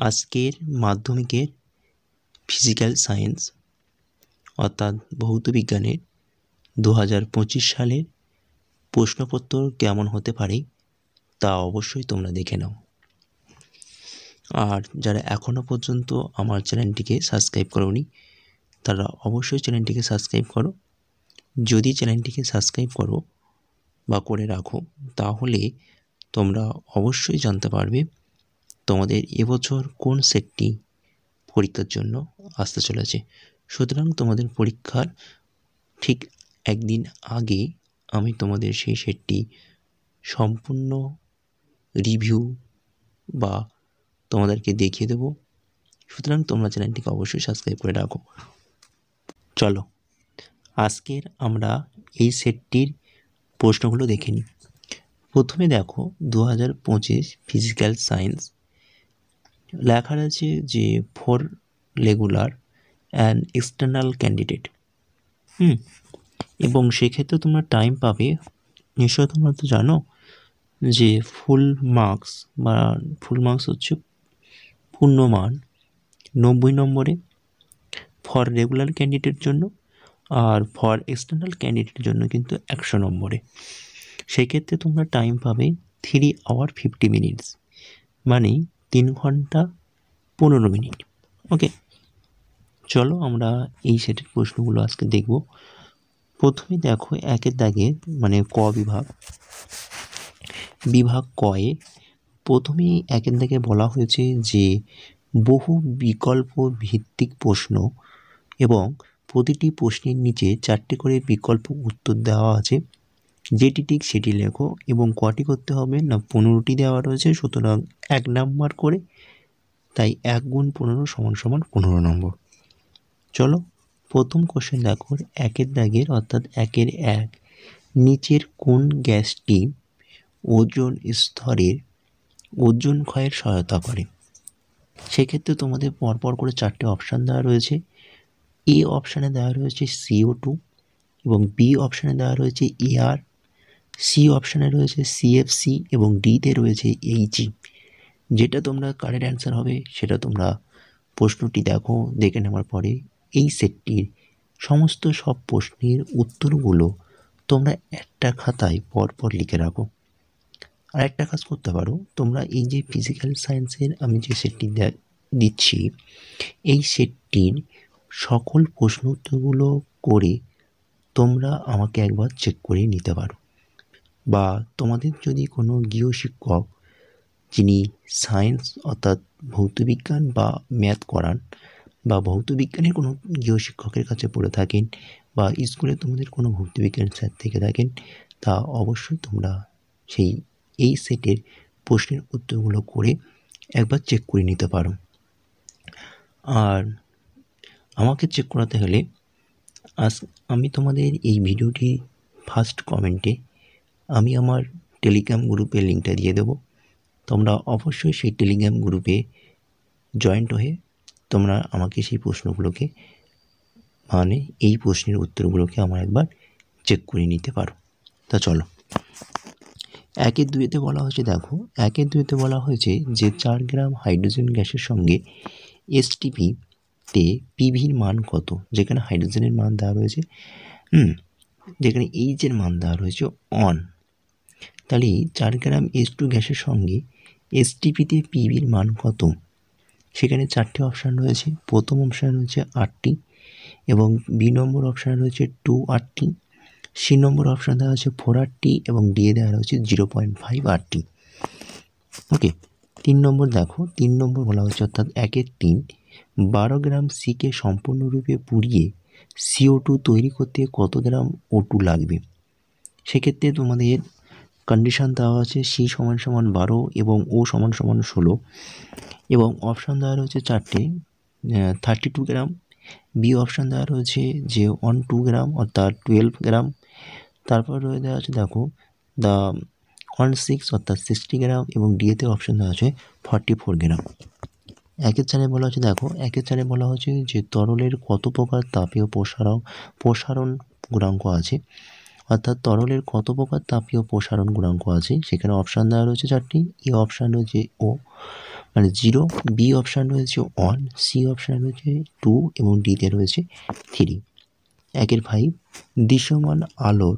আজকের মাধ্যমিকের physical science অর্থাৎ ভৌত বিজ্ঞানের 2025 সালের প্রশ্নপত্র কেমন হতে পারে তা অবশ্যই তোমরা দেখে নাও। আর যারা এখনও পর্যন্ত আমার চ্যানেলটিকে সাবস্ক্রাইব করোনি তারা অবশ্যই চ্যানেলটিকে সাবস্ক্রাইব করো। যদি চ্যানেলটিকে সাবস্ক্রাইব করো বা করে রাখো তাহলে তোমরা অবশ্যই জানতে পারবে তোমাদের এবছর কোন সেটটি পরীক্ষার জন্য আসতে চলেছে। সুতরাং তোমাদের পরীক্ষার ঠিক একদিন আগে আমি তোমাদের সেই সেটটি সম্পূর্ণ রিভিউ বা তোমাদেরকে দেখিয়ে দেব। সুতরাং তোমরা চ্যানেলটিকে অবশ্যই সাবস্ক্রাইব করে রাখো। চলো আজকের আমরা এই সেটটির প্রশ্নগুলো দেখে নিই। প্রথমে দেখো 2025 ফিজিক্যাল সায়েন্স লেখা আছে যে for regular and external candidate. এবং সেক্ষেত্রে তোমরা টাইম পাবে, নিশ্চয় তোমরা তো জানো যে ফুল মার্কস হচ্ছে পূর্ণমান 90 নম্বরে ফর রেগুলার ক্যান্ডিডেটের জন্য, আর ফর এক্সটার্নাল ক্যান্ডিডেটের জন্য কিন্তু 100 নম্বরে। সেক্ষেত্রে তোমরা টাইম পাবে 3 আওয়ার 50 মিনিটস, মানে 3 ঘন্টা 15 মিনিট। ওকে, চলো আমরা এই সেটের প্রশ্নগুলো আজকে দেখব। প্রথমে দেখো একের দাগে মানে ক বিভাগ কয়ে প্রথমেই একের দাগে বলা হয়েছে যে বহু বিকল্প ভিত্তিক প্রশ্ন এবং প্রতিটি প্রশ্নের নিচে 4টি করে বিকল্প উত্তর দেওয়া আছে, যেটি ঠিক সেটি লেখো। এবং কটি করতে হবে না 15টি দেওয়া রয়েছে, সুতরাং 1 নাম্বার করে, তাই 1 গুণ 15 সমান 15 নম্বর। চলো প্রথম কোশ্চেন দেখো একের দাগের অর্থাৎ 1-1 নিচের কোন গ্যাসটি ওজোন স্তরের ওজোন ক্ষয়ের সহায়তা করে। সেক্ষেত্রে তোমাদের পরপর করে 4টে অপশান দেওয়া রয়েছে। এ অপশানে দেওয়া রয়েছে CO2 এবং বি অপশানে দেওয়া রয়েছে এয়ার, সি অপশানে রয়েছে CFC এবং ডিতে রয়েছে Ag। যেটা তোমরা কারেক্ট অ্যান্সার হবে সেটা তোমরা প্রশ্নটি দেখে নেওয়ার পরে এই সেটটির সমস্ত সব প্রশ্নের উত্তরগুলো তোমরা একটা খাতায় পরপর লিখে রাখো। আর একটা কাজ করতে পারো, তোমরা এই যে ফিজিক্যাল সায়েন্সের আমি যে সেটটি দিচ্ছি এই সেটটির সকল প্রশ্ন উত্তরগুলো করে তোমরা আমাকে একবার চেক করে নিতে পারো। বা তোমাদের যদি কোনো গৃহশিক্ষক যিনি সায়েন্স অর্থাৎ ভৌতবিজ্ঞান বা ম্যাথ করান বা ভৌতবিজ্ঞানের কোনো গৃহশিক্ষকের কাছে পড়ে থাকেন বা স্কুলে তোমাদের কোনো ভৌতবিজ্ঞান স্যার থেকে থাকেন, তা অবশ্যই তোমরা এই সেটের প্রশ্নের উত্তরগুলো করে একবার চেক করে নিতে পারো। আর আমাকে চেক করাতে হলে আমি তোমাদের এই ভিডিওটি ফার্স্ট কমেন্টে আমি আমার টেলিগ্রাম গ্রুপের লিঙ্কটা দিয়ে দেবো। তোমরা অবশ্যই সেই টেলিগ্রাম গ্রুপে জয়েন্ট হয়ে তোমরা আমাকে সেই প্রশ্নগুলোকে মানে এই প্রশ্নের উত্তরগুলোকে আমার একবার চেক করে নিতে পারো। তা চলো 1-2-তে বলা হয়েছে, দেখো 1-2-তে বলা হয়েছে যে 4 গ্রাম হাইড্রোজেন গ্যাসের সঙ্গে STP-তে পিভির মান কত। যেখানে হাইড্রোজেনের মান দেওয়া রয়েছে যেখানে এইচের মান দেওয়া রয়েছে 1, তাহলে 4 গ্রাম H2 গ্যাসের সঙ্গে STP-তে পিভির মান কত। সেখানে 4টে অপশান রয়েছে। প্রথম অপশান রয়েছে 8টি এবং বি নম্বর অপশান রয়েছে 2-8টি, সি নম্বর অপশান দেওয়া আছে 4-8টি এবং ডি এ দেওয়া রয়েছে 0.5-8টি। ওকে, 3 নম্বর দেখো 3 নম্বর বলা হচ্ছে অর্থাৎ 1-3 12 গ্রাম সিকে সম্পূর্ণরূপে পুড়িয়ে CO2 তৈরি করতে কত গ্রাম O2 লাগবে। সেক্ষেত্রে তোমাদের কন্ডিশন দেওয়া আছে সি = 12 এবং ও = 16 এবং অপশান দেওয়া রয়েছে 4টে 32 গ্রাম, বি অপশান দেওয়া রয়েছে যে 12 গ্রাম অর্থাৎ 12 গ্রাম, তারপর রয়ে দেওয়া আছে দেখো 16 অর্থাৎ 60 গ্রাম এবং ডিএতে অপশান দেওয়া আছে 44 গ্রাম। 1-4 বলা হচ্ছে, দেখো 1-4 বলা হচ্ছে যে তরলের কত প্রকার তাপীয় প্রসারণ গুণাঙ্ক আছে, অর্থাৎ তরলের কত প্রকার তাপীয় প্রসারণ গুণাঙ্ক আছে। সেখানে অপশান দেওয়া রয়েছে 4টি। এ অপশান রয়েছে ও মানে 0, বি অপশান রয়েছে 1, সি অপশান রয়েছে 2 এবং ডিতে রয়েছে 3। 5 দৃশ্যমান আলোর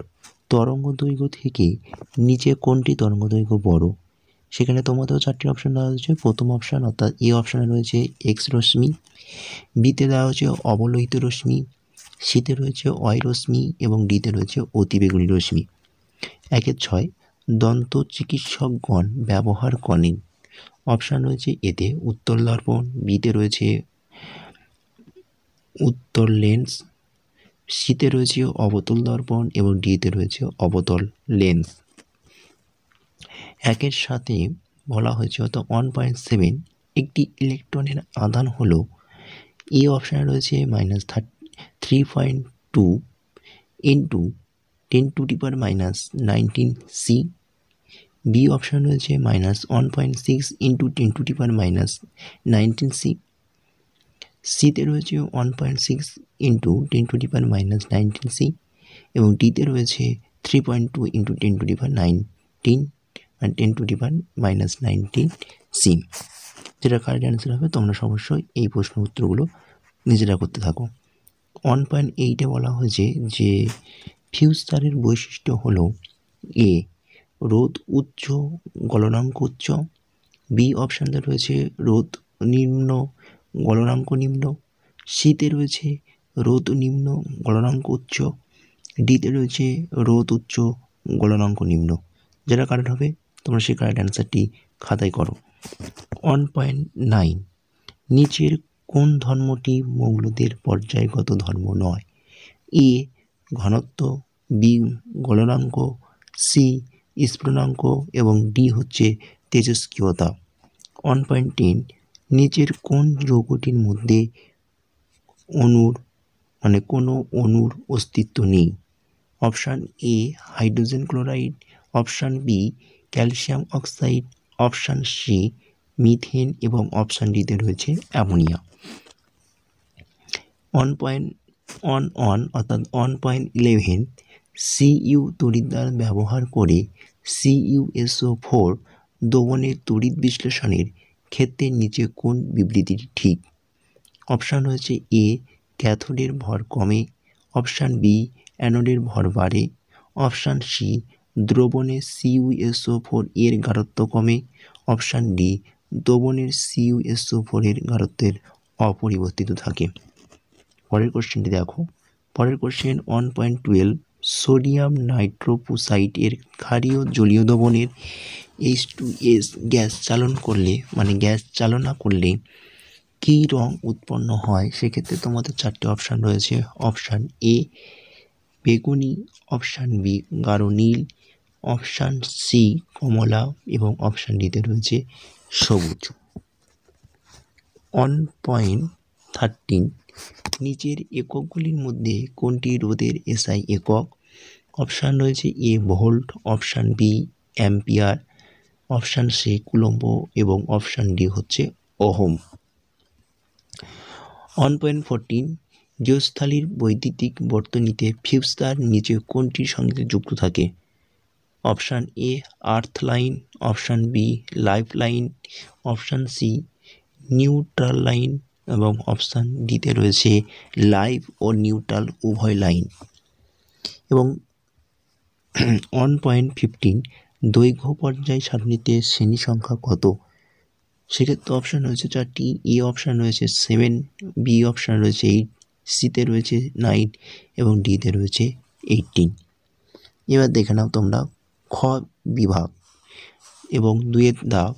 তরঙ্গদৈর্ঘ্য থেকে নিচে কোনটি তরঙ্গদৈর্ঘ্য বড়? সেখানে তোমাদেরও 4টি অপশান দেওয়া হয়েছে। প্রথম অপশান অর্থাৎ এ অপশানে রয়েছে এক্স রশ্মি, বিতে দেওয়া হয়েছে অবলোহিত রশ্মি, সিতে রয়েছে ওয়াই রশ্মি এবং ডিতে রয়েছে অতিবেগুনি রশ্মি। 6 দন্ত চিকিৎসকগণ ব্যবহার করেন। অপশান রয়েছে এতে উত্তল দর্পণ, বিতে রয়েছে উত্তল লেন্স, সিতে রয়েছে অবতল দর্পণ এবং ডিতে রয়েছে অবতল লেন্স। 1 সাথে বলা হয়েছে অর্থাৎ 1.7 একটি ইলেকট্রনের আধান হলো এ অপশানে রয়েছে -3.2 ইন্টু 10⁻⁻19 সি, বি অপশান রয়েছে -1.6 ইন্টু 10⁻⁻19 সি, সিতে রয়েছে 1.6 ইন্টু 10⁻⁻19 সি এবং ডিতে রয়েছে 3.2 ইন্টু 10⁻19 সি। যেটা কারেক্ট অ্যান্সার হবে। তোমরা অবশ্যই এই প্রশ্ন উত্তরগুলো নিজেরা করতে থাকো। 1.8-এ বলা হয়েছে যে ফিউজ তারের বৈশিষ্ট্য হলো এ রোধ উচ্চ গলনাঙ্ক উচ্চ, বি অপশানটা রয়েছে রোধ নিম্ন গলনাঙ্ক নিম্ন, সিতে রয়েছে রোধ নিম্ন গলনাঙ্ক উচ্চ, ডিতে রয়েছে রোধ উচ্চ গলনাঙ্ক নিম্ন। যেটা কারেক্ট হবে তোমরা সেই কারেক্ট অ্যান্সারটি খাতায় করো। 1.9 নিচের কোন ধর্মটি মৌলদের পর্যায়গত ধর্ম নয়? এ ঘনত্ব, বি গলনাঙ্ক, সি স্ফুটনাঙ্ক এবং ডি হচ্ছে তেজস্ক্রিয়তা। 1.10 নিচের কোন যৌগটির মধ্যে কোনো অণুর অস্তিত্ব নেই? Option A hydrogen chloride, option B calcium oxide, option C methane এবং অপশান ডিতে রয়েছে অ্যামোনিয়া। 1.11 অর্থাৎ 1.11 সিইউ তড়িৎদ্বার ব্যবহার করে CuSO4 দ্রবণের তড়িৎ বিশ্লেষণের ক্ষেত্রে নিচে কোন বিবৃতিটি ঠিক? অপশান রয়েছে এ ক্যাথোডের ভর কমে, অপশান বি অ্যানোডের ভর বাড়ে, অপশান সি দ্রবণের CuSO4 এর গাঢ়ত্ব কমে, অপশান ডি দ্রবণের CuSO4 এর গাঢ়ত্বের অপরিবর্তিত থাকে। পরের কোশ্চেনটি দেখো। পরের কোশ্চেন 1.12 সোডিয়াম নাইট্রোফোসাইট এর ক্ষারীয় জলীয় দ্রবণের H2S গ্যাস চালনা করলে কী রং উৎপন্ন হয়? সেক্ষেত্রে তোমাদের 4টি অপশান রয়েছে। অপশান এ বেগুনি, অপশান বি গাঢ় নীল, অপশান সি কমলা এবং অপশান ডিতে রয়েছে সবুজ। 1.13 নিচের এককগুলির মধ্যে কোনটি রোধের এসআই একক? অপশান রয়েছে A volt, option B ampere, option C coulomb এবং অপশান ডি হচ্ছে ওহম। 1.14 গৃহস্থালির বৈদ্যুতিক বর্তনীতে ফিউজ তার নিচে কোনটির সঙ্গে যুক্ত থাকে? Option A earth line, option B life line, option C neutral line এবং অপশান ডিতে রয়েছে লাইভ ও নিউট্রাল উভয় লাইন। এবং 1.15 দৈর্ঘ্য পর্যায় সারণীতে শ্রেণী সংখ্যা কত? সেক্ষেত্রে অপশান রয়েছে 4টি। এ অপশান রয়েছে 7, বি অপশান রয়েছে 8, সিতে রয়েছে 9 এবং ডিতে রয়েছে 18। এবার দেখে নাও তোমরা খ বিভাগ এবং 2 দাও।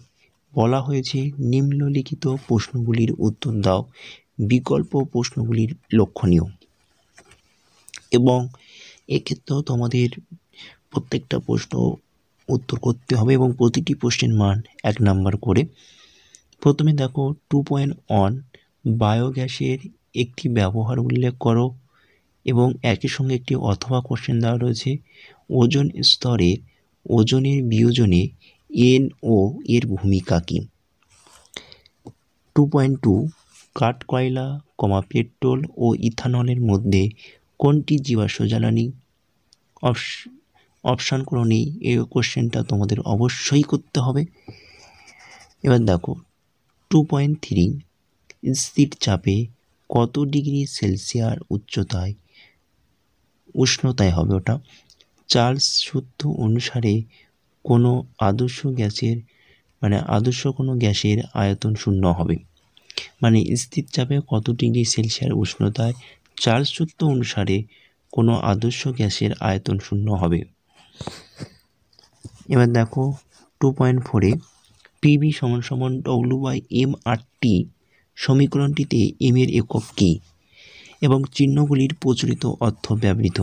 বলা হয়েছে নিম্নলিখিত প্রশ্নগুলির উত্তর দাও, বিকল্প প্রশ্নগুলির লক্ষণীয়। এবং এক্ষেত্রেও তোমাদের প্রত্যেকটা প্রশ্ন উত্তর করতে হবে এবং প্রতিটি প্রশ্নের মান 1 নাম্বার করে। প্রথমে দেখো 2.1 বায়োগ্যাসের একটি ব্যবহার উল্লেখ করো এবং একই সঙ্গে একটি অথবা কোশ্চেন দেওয়া রয়েছে ওজোন স্তরে ওজনের বিয়োজনে NO এর ভূমিকা কী? 2.2 কাঠ কয়লা, পেট্রোল ও ইথানলের মধ্যে কোনটি জীবাশ্ম জ্বালানি? অপশান কোনো নেই। এই কোশ্চেনটা তোমাদের অবশ্যই করতে হবে। এবার দেখো 2.3 স্থির চাপে কত ডিগ্রি সেলসিয়াস উষ্ণতায় হবে ওটা। চার্লস সূত্র অনুসারে কোনো আদর্শ কোনো গ্যাসের আয়তন শূন্য হবে। মানে স্থির চাপে কত ডিগ্রি সেলসিয়াস উষ্ণতায় চার্লস সূত্র অনুসারে কোনো আদর্শ গ্যাসের আয়তন শূন্য হবে। এবার দেখো 2.4-এ পিভি সমান W/m/T সমীকরণটিতে এম এর একক কী এবং চিহ্নগুলির প্রচলিত অর্থ ব্যবহৃত।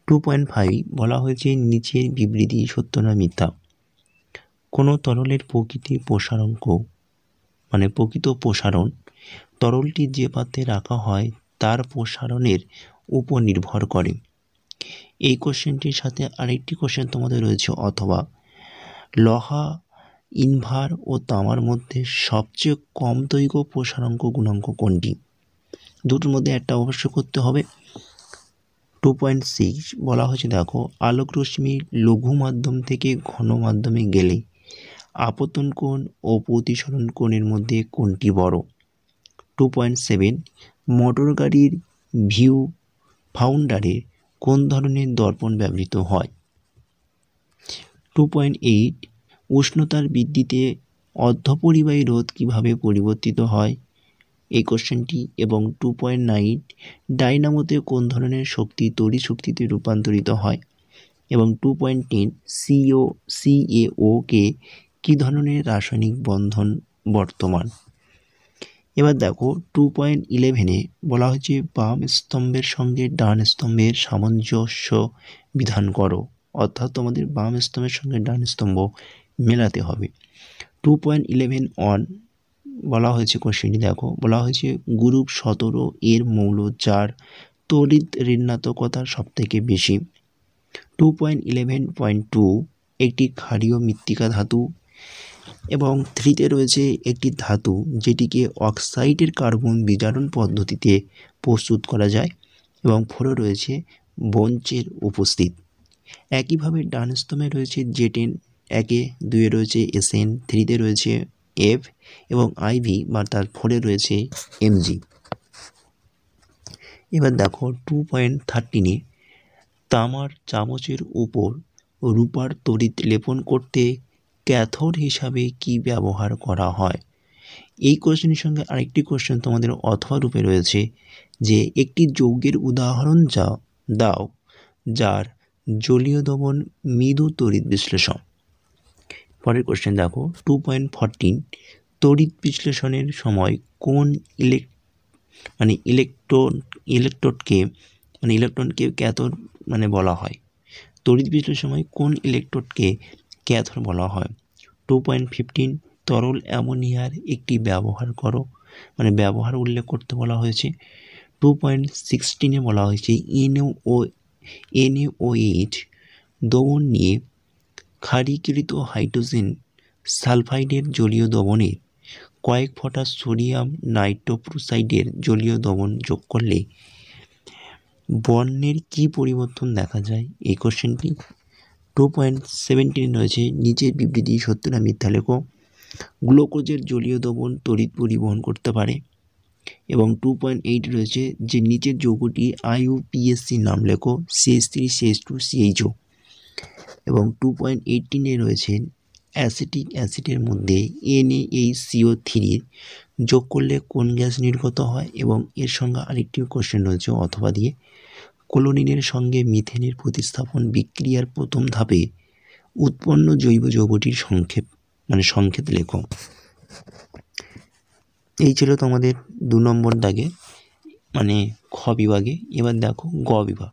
2.5 বলা হয়েছে নিচের বিবৃতি সত্য না মিথ্যা। কোনো তরলের প্রকৃত প্রসারণ তরলটি যে পাত্রে রাখা হয় তার প্রসারণের উপর নির্ভর করে। এই কোশ্চেনটির সাথে আরেকটি কোশ্চেন তোমাদের রয়েছে অথবা লোহা, ইনভার ও তামার মধ্যে সবচেয়ে কম দৈর্ঘ্য প্রসারাঙ্ক গুণাঙ্ক কোনটি? দুটোর মধ্যে একটা অবশ্যই করতে হবে। 2.6 বলা হয়েছে দেখো আলোক রশ্মি লঘু মাধ্যম থেকে ঘন মাধ্যমে গেলে আপতন কোণ ও প্রতিসরণ কোণের মধ্যে কোনটি বড়? 2.7 মোটর গাড়ির ভিউ ফাউন্ডারে কোন ধরনের দর্পণ ব্যবহৃত হয়? 2.8 উষ্ণতার বৃদ্ধিতে অর্ধপরিবাহী রোধ কিভাবে পরিবর্তিত হয় এই কোশ্চেনটি। এবং 2.9 ডাইনামোতে কোন ধরনের শক্তি তড়িৎ শক্তিতে রূপান্তরিত হয়? এবং 2.10 CaO কে কী ধরনের রাসায়নিক বন্ধন বর্তমান? এবার দেখো 2.11-এ বলা হয়েছে বাম স্তম্ভের সঙ্গে ডান স্তম্ভের সামঞ্জস্য বিধান করো, অর্থাৎ তোমাদের বাম স্তম্ভের সঙ্গে ডান স্তম্ভ মেলাতে হবে। 2.11 বলা হয়েছে কোশ্চেনটি দেখো বলা হয়েছে গ্রুপ 17 এর মৌল যার তড়িৎ ঋণাত্মকতা সবথেকে বেশি। 2.11.2 একটি ক্ষারীয় মৃত্তিকা ধাতু। এবং 3-তে রয়েছে একটি ধাতু যেটিকে অক্সাইডের কার্বন বিজারণ পদ্ধতিতে প্রস্তুত করা যায়। এবং 4-এ রয়েছে ব্রোঞ্জের উপস্থিত। একইভাবে ডান স্তম্ভে রয়েছে জেটেন 1-এ, 2-এ রয়েছে এসএন, 3-তে রয়েছে এফ এবং আইভি বা তার 4-এ রয়েছে এমজি। এবার দেখো 2.13-এ তামার চামচের উপর রূপার তড়িৎ লেপন করতে ক্যাথোড হিসাবে কি ব্যবহার করা হয়? এই কোশ্চেনের সঙ্গে আরেকটি কোশ্চেন তোমাদের অথবা রূপে রয়েছে যে একটি যৌগের উদাহরণ দাও যার জলীয় দ্রবণ মৃদু তড়িৎ বিশ্লেষণ। পরের কোশ্চেন দেখো 2.14 তড়িৎ বিশ্লেষণের সময় কোন ইলেকট্রনকে ক্যাথোড বলা হয়? তড়িৎ বিশ্লেষণের সময় কোন ইলেকট্রোডকে ক্যাথোড বলা হয়? 2.15 তরল অ্যামোনিয়ার একটি ব্যবহার উল্লেখ করতে বলা হয়েছে। 2.16-এ বলা হয়েছে NaOH দ্রবণ নিয়ে ক্ষারীকৃত হাইড্রোজেন সালফাইডের জলীয় দ্রবণে কয়েক ফোঁটা সোডিয়াম নাইট্রোক্সাইডের জলীয় দ্রবণ যোগ করলে বর্ণের কী পরিবর্তন দেখা যায় এই কোশ্চেনটি। 2.17 রয়েছে নিচের বিবৃতি সত্য না মিথ্যা লেখো। গ্লুকোজের জলীয় দ্রবণ তড়িৎ পরিবহন করতে পারে। এবং 2.8 রয়েছে যে নিচের যৌগটি IUPAC নাম লেখো CH3 CH2 CHO। এবং 2.18-এ রয়েছে অ্যাসিটিক অ্যাসিডের মধ্যে NaHCO3 যোগ করলে কোন গ্যাস নির্গত হয়? এবং এর সঙ্গে আরেকটি কোশ্চেন রয়েছে অথবা দিয়ে ক্লোরিনের সঙ্গে মিথেনের প্রতিস্থাপন বিক্রিয়ার প্রথম ধাপে উৎপন্ন জৈব যৌগটির সংক্ষেপ লেখো। এই ছিল তোমাদের 2 নম্বর দাগে খ বিভাগে। এবার দেখো গ বিভাগ।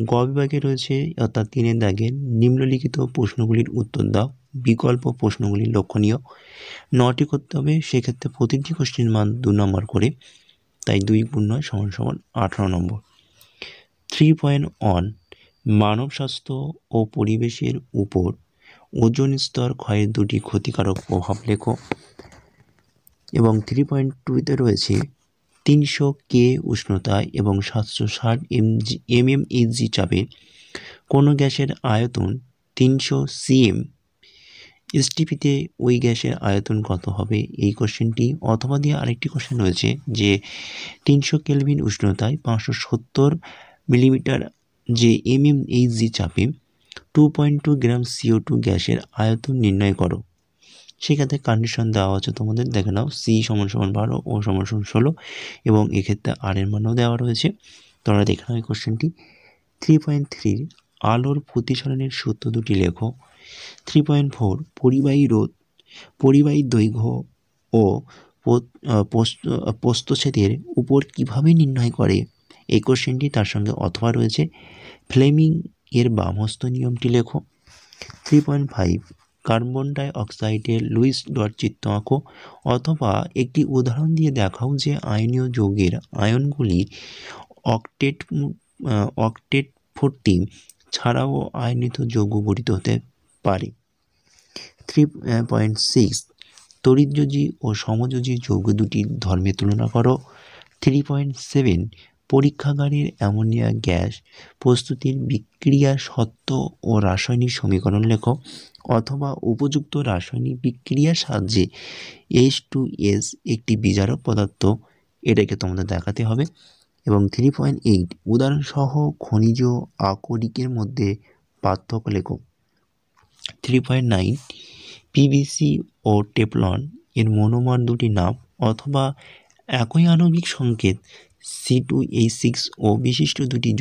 গ বিভাগে রয়েছে অর্থাৎ 3-এর দাগে নিম্নলিখিত প্রশ্নগুলির উত্তর দাও। বিকল্প প্রশ্নগুলি লক্ষণীয় 9টি করতে হবে। সেক্ষেত্রে প্রতিটি কোশ্চেনের মান 2 নম্বর করে, তাই 2 × 9 = 18 নম্বর। 3.1 মানব স্বাস্থ্য ও পরিবেশের উপর ওজোন স্তর ক্ষয়ের 2টি ক্ষতিকারক প্রভাব লেখো। এবং 3.2-তে রয়েছে 300 K উষ্ণতায় এবং 760 mmHg চাপে কোনো গ্যাসের আয়তন 300 cm এসটিপিতে ওই গ্যাসের আয়তন কত হবে এই কোশ্চেনটি, অথবা দিয়ে আরেকটি কোশ্চেন রয়েছে যে 300 কেলভিন উষ্ণতায় 570 মিলিমিটার যে mmHg চাপে 2.2 গ্রাম CO2 গ্যাসের আয়তন নির্ণয় করো। সেক্ষেত্রে কন্ডিশন দেওয়া আছে তোমাদের, দেখে নাও। C = 12, O = 16 এবং এক্ষেত্রে আর এর মানও দেওয়া রয়েছে। তোমরা দেখে নাও এই কোশ্চেনটি। 3.3 আলোর প্রতিসরণের সূত্র দুটি লেখো। 3.4 পরিবাহী দৈর্ঘ্য ও প্রস্থচ্ছেদের উপর কিভাবে নির্ণয় করে এই কোশ্চেনটি, তার সঙ্গে অথবা রয়েছে। ফ্লেমিং এর বামহস্ত নিয়মটি লেখো। 3.5 কার্বন ডাই অক্সাইডের লুইস ডট চিত্র আঁকো, অথবা একটি উদাহরণ দিয়ে দেখাও যে আয়নীয় যৌগের আয়নগুলি অক্টেট 40 ছাড়াও আয়নিত যৌগ গঠিত হতে পারে। 3.6 তড়িৎযোজী ও সমযোজী যৌগ দুটির ধর্মের তুলনা করো। 3.7 পরীক্ষাগারের অ্যামোনিয়া গ্যাস প্রস্তুতির বিক্রিয়ার সত্ত্ব ও রাসায়নিক সমীকরণ লেখো, অথবা উপযুক্ত রাসায়নিক বিক্রিয়ার সাহায্যে H2S একটি বিজারক পদার্থ, এটাকে তোমাদের দেখাতে হবে। এবং 3.8 উদাহরণসহ খনিজ আকরিকের মধ্যে পার্থক্য লেখো। 3.9 পিভিসি ও টেফলন এর মনোমার দুটি নাম, অথবা একই আণবিক সংকেত C2H6 ও বিশিষ্ট দুটি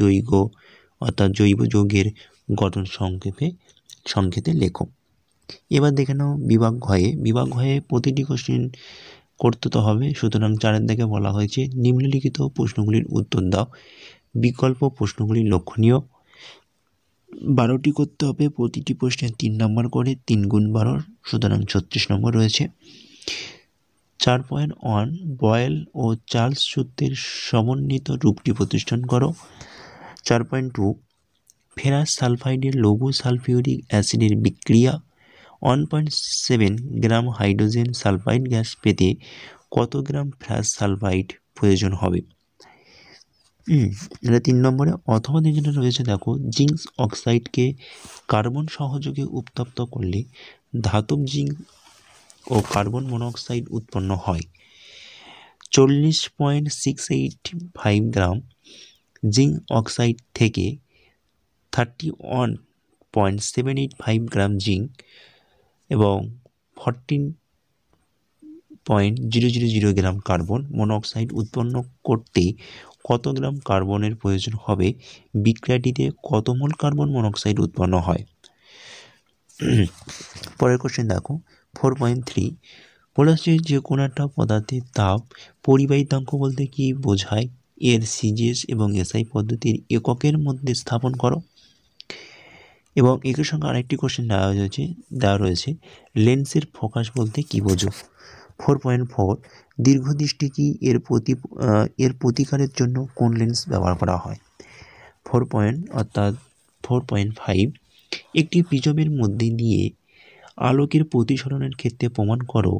জৈব যৌগের গঠন সংকেতে লেখো। এবার দেখে নাও বিভাগ ঘয়ে প্রতিটি কোশ্চেন করতে তো হবে, সুতরাং 4 দিকে বলা হয়েছে নিম্নলিখিত প্রশ্নগুলির উত্তর দাও। বিকল্প প্রশ্নগুলি লক্ষণীয়। 12টি করতে হবে, প্রতিটি প্রশ্নে 3 নম্বর করে, 3 × 12, সুতরাং 36 নম্বর রয়েছে। 4.1 বয়েল ও চার্লস সূত্রের সমন্বিত রূপটি প্রতিষ্ঠান করো। 4.2 ফেরাস সালফাইডের লঘু সালফিউরিক অ্যাসিডের বিক্রিয়া। 1.7 গ্রাম হাইড্রোজেন সালফাইড গ্যাস পেতে কত গ্রাম ফেরাস সালফাইড প্রয়োজন হবে। এটা 3 নম্বরে। অথবা যেটা রয়েছে দেখো, জিঙ্ক অক্সাইডকে কার্বন সহযোগে উত্তপ্ত করলে ধাতব জিঙ্ক ও কার্বন মনোক্সাইড উৎপন্ন হয়। 40.685 গ্রাম জিঙ্ক অক্সাইড থেকে 31.785 গ্রাম জিঙ্ক এবং 14.000 গ্রাম কার্বন মনোক্সাইড উৎপন্ন করতে কত গ্রাম কার্বনের প্রয়োজন হবে। বিক্রিয়াটিতে কত মোল কার্বন মনোক্সাইড উৎপন্ন হয়। পরের কোশ্চেন দেখো, 4.3 বলেছে যে কোনো একটা পদার্থের তাপ পরিবাহিতাঙ্ক বলতে কি বোঝায়, এর সিজিএস এবং এসআই পদ্ধতির এককের মধ্যে স্থাপন করো। এবং এর সঙ্গে আরেকটি কোশ্চেন দেওয়া রয়েছে লেন্সের ফোকাস বলতে কি বোঝো। 4.4 দীর্ঘদৃষ্টি কি, এর প্রতিকারের জন্য কোন লেন্স ব্যবহার করা হয়। 4.5 একটি প্রিজমের মধ্যে দিয়ে আলোকের প্রতিসরণের ক্ষেত্রে প্রমাণ করো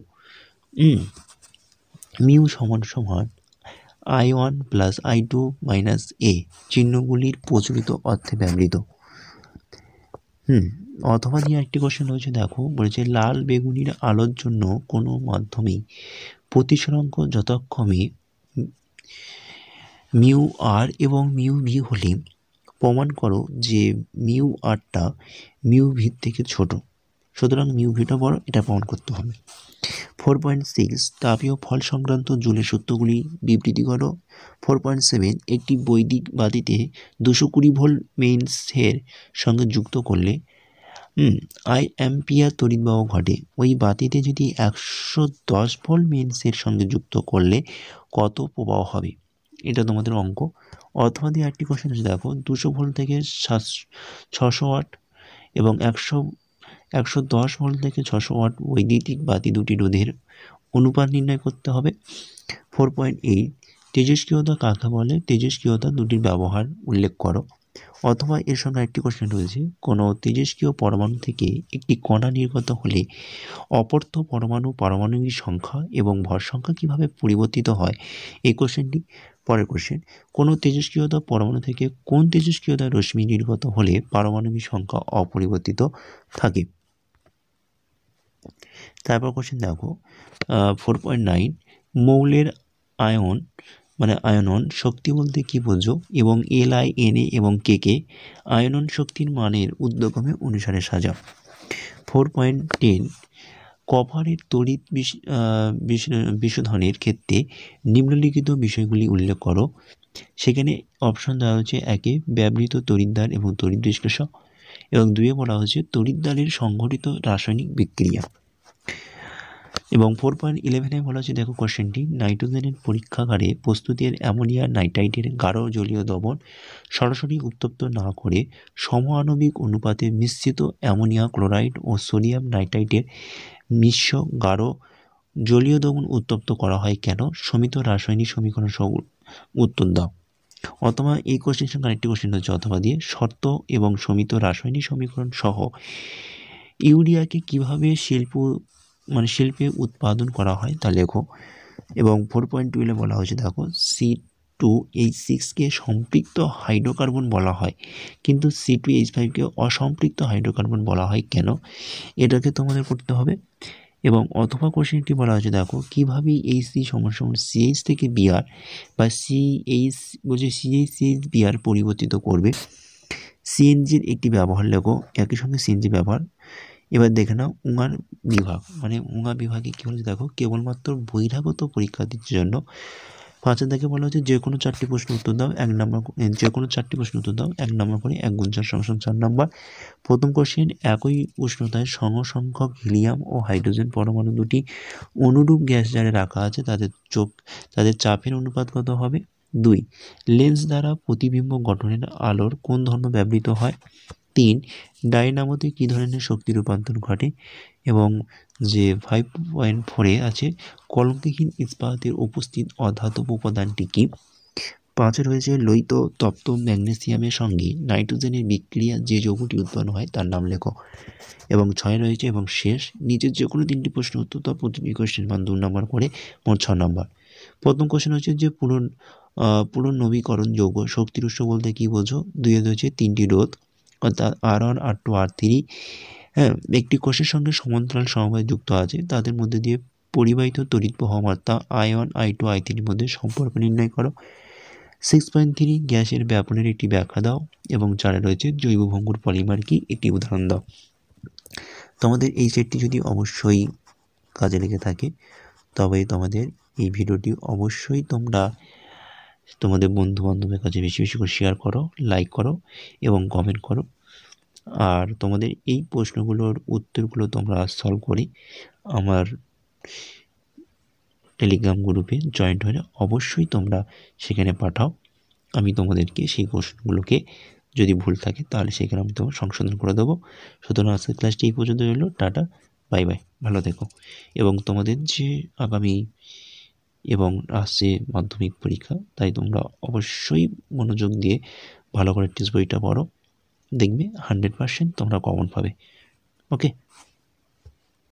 মিউ = I1 + I2 - A চিহ্নগুলির প্রচলিত অর্থে ব্যবহৃত। অথবা দিয়ে একটি কোশ্চেন রয়েছে দেখো, বলেছে লাল বেগুনির আলোর জন্য কোনো মাধ্যমেই প্রতিসরাঙ্ক যথাক্রমে μr এবং μv হলে প্রমাণ করো যে μrটা μv থেকে ছোট, সুতরাং μvটা বড়, এটা প্রমাণ করতে হবে। 4.6 তাপীয় ফল সংক্রান্ত জুলের সূত্রগুলি বিবৃতি করো। 4.7 একটি বৈদ্যুতিক বাতিতে 220 ভোল্ট মেইন্সের সঙ্গে যুক্ত করলে I অ্যাম্পিয়ার তড়িৎপ্রবাহ ঘটে। ওই বাতিতে যদি 110 ভোল্ট মেইন্সের সঙ্গে যুক্ত করলে কত প্রবাহ হবে, এটা তোমাদের অঙ্ক। অথবা দিয়ে একটি কোশ্চেন আছে দেখো, 200 ভোল্ট থেকে 600 ওয়াট এবং 110 ভোল্ট থেকে 600 ওয়াট বৈদ্যুতিক বাতি দুটি রোধের অনুপাত নির্ণয় করতে হবে। 4.8 তেজস্ক্রিয়তা কাকে বলে, তেজস্ক্রিয়তা দুটির ব্যবহার উল্লেখ করো। অথবা এর সঙ্গে একটি কোশ্চেন রয়েছে, কোনো তেজস্ক্রিয় পরমাণু থেকে একটি কণা নির্গত হলে অপর্থ পারমাণবিক সংখ্যা এবং ভর সংখ্যা কীভাবে পরিবর্তিত হয় এই কোশ্চেনটি। পরের কোশ্চেন, কোনো তেজস্ক্রিয়তা পরমাণু থেকে কোন তেজস্ক্রিয়তা রশ্মি নির্গত হলে পারমাণবিক সংখ্যা অপরিবর্তিত থাকে। তারপর কোশ্চেন দেখো 4.9 মৌলের আয়ন মানে আয়নন শক্তি বলতে কী বোঝো এবং LI, Na এবং K আয়নন শক্তির মানের ঊর্ধ্বক্রমে অনুসারে সাজাও। 4.10 কপারের তড়িৎ বিশোধনের ক্ষেত্রে নিম্নলিখিত বিষয়গুলি উল্লেখ করো। সেখানে অপশন দেওয়া হচ্ছে 1 ব্যবহৃত তড়িৎদ্বার এবং তড়িৎ বিশ্লেষক, এবং 2 বলা হচ্ছে তড়িৎদ্বারের সংঘটিত রাসায়নিক বিক্রিয়া। এবং 4.11 বলা হচ্ছে দেখো কোশ্চেনটি নাইট্রোজেনের পরীক্ষাগারে প্রস্তুতের অ্যামোনিয়া নাইট্রাইটের গাঢ় জলীয় দ্রবণ সরাসরি উত্তপ্ত না করে সমাণবিক অনুপাতে মিশ্রিত অ্যামোনিয়া ক্লোরাইড ও সোডিয়াম নাইট্রাইটের মিশ্র গাঢ় জলীয় দ্রবণ উত্তপ্ত করা হয় কেন? সমিত রাসায়নিক সমীকরণ সহ উত্তর দাও। অথবা এই কোশ্চেনের সঙ্গে আরেকটি কোশ্চেন হচ্ছে অথবা দিয়ে শর্ত এবং সমিত রাসায়নিক সমীকরণ সহ ইউরিয়াকে কীভাবে শিল্পে উৎপাদন করা হয় তা লেখো। এবং 4.12 বলা হয়েছে দেখো C2H6কে সম্পৃক্ত হাইড্রোকার্বন বলা হয়, কিন্তু C2H5কে অসম্পৃক্ত হাইড্রোকার্বন বলা হয় কেন? এটাকে তোমাদের করতে হবে। এবং অথবা কোশ্চেনটি বলা হয়েছে দেখো কীভাবে HC সমস্যা CH থেকে Br বা CH পরিবর্তিত করবে। সিএনজির একটি ব্যবহার লেখো, একই সঙ্গে সিএনজি ব্যবহার। এবার দেখে নাও উঙার বিভাগ, মানে উঙা বিভাগে কী বলেছে দেখো কেবলমাত্র বহিরাগত পরীক্ষার্থীর জন্য। 5 দাগে বলা হচ্ছে যে কোনো 4টি প্রশ্ন উত্তর দাও 1 নম্বর, যে কোনো 4টি প্রশ্ন উত্তর দাও 1 নম্বর করে, 1 গুণ 4 = 4 নম্বর। প্রথম কোশ্চেন একই উষ্ণতায় সমসংখ্যক হিলিয়াম ও হাইড্রোজেন পরমাণু দুটি অনুরূপ গ্যাস জারে রাখা আছে, তাদের চাপের অনুপাত কত হবে? 2 লেন্স দ্বারা প্রতিবিম্ব গঠনের আলোর কোন ধর্ম ব্যবহৃত হয়? 3 ডায়নামোতে কী ধরনের শক্তি রূপান্তর ঘটে? এবং যে 5.4 আছে কলঙ্কহীন ইস্পাতের উপস্থিত অধাতব উপাদানটি কি? 5 রয়েছে লোহিত তপ্ত ম্যাগনেসিয়ামের সঙ্গে নাইট্রোজেনের বিক্রিয়া যে যৌগটি উৎপন্ন হয় তার নাম লেখো। এবং 6 রয়েছে এবং শেষ নিচের যে কোনো 3টি প্রশ্ন উত্তর দাও, প্রতিটি কোশ্চেন মান 2 নম্বর করে, মোট 6 নম্বর। প্রথম কোশ্চেন হচ্ছে যে পুনর্নবীকরণ যৌগ শক্তির উৎস বলতে কী বোঝো? 2 রয়েছে 3টি রোধ অর্থাৎ R1 R2 R3। হ্যাঁ, একটি কোষের সঙ্গে সমান্তরাল সমবায় যুক্ত আছে, তাদের মধ্যে দিয়ে পরিবাহিত তড়িৎ প্রবাহ মাত্রা I1 I2 I3 মধ্যে সম্পর্ক নির্ণয় করো। 6.3 গ্যাসের ব্যাপনের একটি ব্যাখ্যা দাও। এবং 4 রয়েছে জৈব ভঙ্গুর পলিমার কি, একটি উদাহরণ দাও। তোমাদের এই সেটটি যদি অবশ্যই কাজে লেগে থাকে তবে তোমাদের এই ভিডিওটি অবশ্যই তোমরা তোমাদের বন্ধুবান্ধবের কাছে বেশি বেশি করে শেয়ার করো, লাইক করো এবং কমেন্ট করো। আর তোমাদের এই প্রশ্নগুলোর উত্তরগুলো তোমরা সলভ করে আমার টেলিগ্রাম গ্রুপে জয়েন্ট হয়ে অবশ্যই তোমরা সেখানে পাঠাও। আমি তোমাদেরকে সেই কোশ্চেনগুলোকে যদি ভুল থাকে তাহলে সেখানে আমি তোমার সংশোধন করে দেবো। সুতরাং আজকের ক্লাসটি এই পর্যন্ত রইল। টাটা, বাই বাই, ভালো থেকো। এবং তোমাদের যে আগামী এবং আসছে মাধ্যমিক পরীক্ষা, তাই তোমরা অবশ্যই মনোযোগ দিয়ে ভালো করে টেস্ট বইটা পড়ো, দেখবে 100% তোমরা কমন পাবে। ওকে।